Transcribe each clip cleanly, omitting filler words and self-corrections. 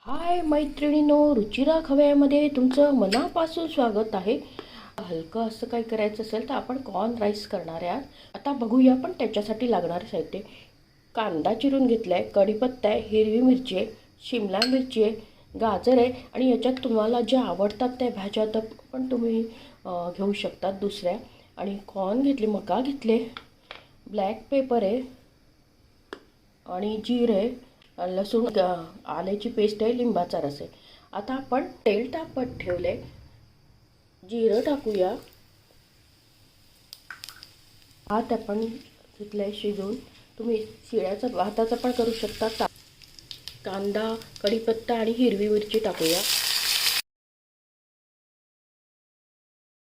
हाय मैत्रिणींनो, रुचिरा खव्यामध्ये तुमचं मनापासून स्वागत आहे. हलकं असं काही करायचं असेल तर आपण कॉर्न राईस करणार आहे. आता बघूया आपण त्याच्यासाठी लागणारे साहित्य. कांदा चिरून घेतला आहे, कढीपत्ता आहे, हिरवी मिरची आहे, शिमला मिरची आहे, गाजर आहे आणि याच्यात तुम्हाला ज्या आवडतात त्या भाज्या तर पण तुम्ही घेऊ शकतात दुसऱ्या. आणि कॉर्न घेतले, मका घेतले, ब्लॅक पेपर आहे आणि जिरे, लसूण, आल्याची पेस्ट आहे, लिंबाचा रस आहे. आता आपण तेल तापत ठेवले, जिरं टाकूया. भात आपण घेतलाय शिजवून, तुम्ही शिळ्याचा भाताचा पण करू शकता. कांदा, कढीपत्ता आणि हिरवी मिरची टाकूया.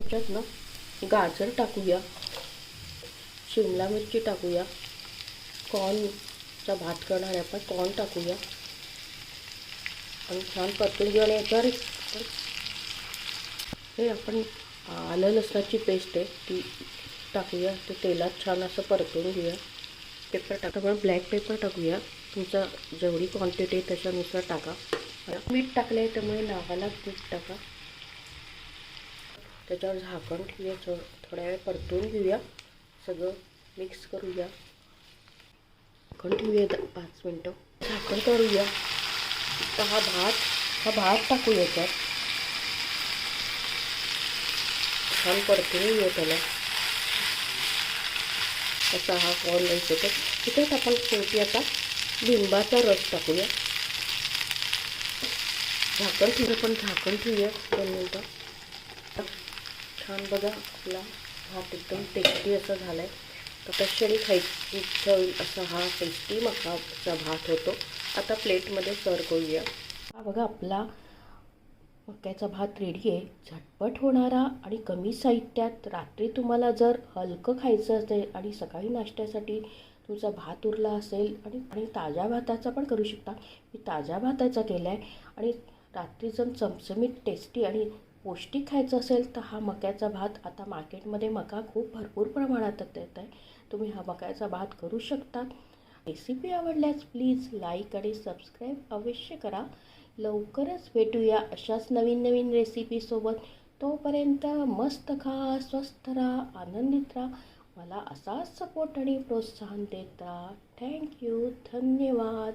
त्याच्यात ना गाजर टाकूया, शिमला मिरची टाकूया, कॉर्नचा भात करणार आहे आपण, कॉर्न टाकूया आणि छान परतून घेऊ. आणि याच्यावर हे आपण आलं लसणाची पेस्ट आहे ती टाकूया. ते तेलात छान असं परतून घेऊया. पेपर टाका, पण ब्लॅक पेपर टाकूया. तुमचा जेवढी क्वांटिटी आहे त्याच्यानुसार टाका. मीठ टाकलं आहे त्यामुळे नावाला मीठ टाका. त्याच्यावर झाकण ठेवूया, थोड्या वेळ परतून घेऊया, सगळं मिक्स करूया. झाकण ठेवूया 5 मिनटं, झाकण करूया. आता हा भात टाकूया याच्यात, छान परतून घेऊया त्याला. असा हा कॉर्न राईस येतो. तिथेच आपण शेवटी आता लिंबाचा रस टाकूया. झाकण ठेवूया 2 मिनटं. छान बघा, आपला भात एकदम टेस्टी असा झाला आहे. तर कशाने खायची इच्छा होईल असा हा टेस्टी मकाचा भात होतो. आता प्लेटमध्ये सर्व करूया. हा बघा, आपला मक्याचा भात रेडी आहे. झटपट होणारा आणि कमी साहित्यात. रात्री तुम्हाला जर हलकं खायचं असेल आणि सकाळी नाश्त्यासाठी तुमचा भात उरला असेल आणि ताज्या भाताचा पण करू शकता. मी ताज्या भाताचा केला आहे. आणि रात्री जर चमचमीत टेस्टी आणि पौष्टिक खायचं असेल तर हा मक्याचा भात, आता मार्केटमध्ये मका खूप भरपूर प्रमाणात येत आहे, तुम्ही हा मक्याचा भात करू शकता. रेसिपी आवडल्यास प्लीज लाईक आणि सबस्क्राईब अवश्य करा. लवकरच भेटूया अशाच नवीन नवीन रेसिपीसोबत. तोपर्यंत मस्त खा, स्वस्थ राहा, आनंदित राहा. मला असाच सपोर्ट आणि प्रोत्साहन देत राहा. थँक्यू, धन्यवाद.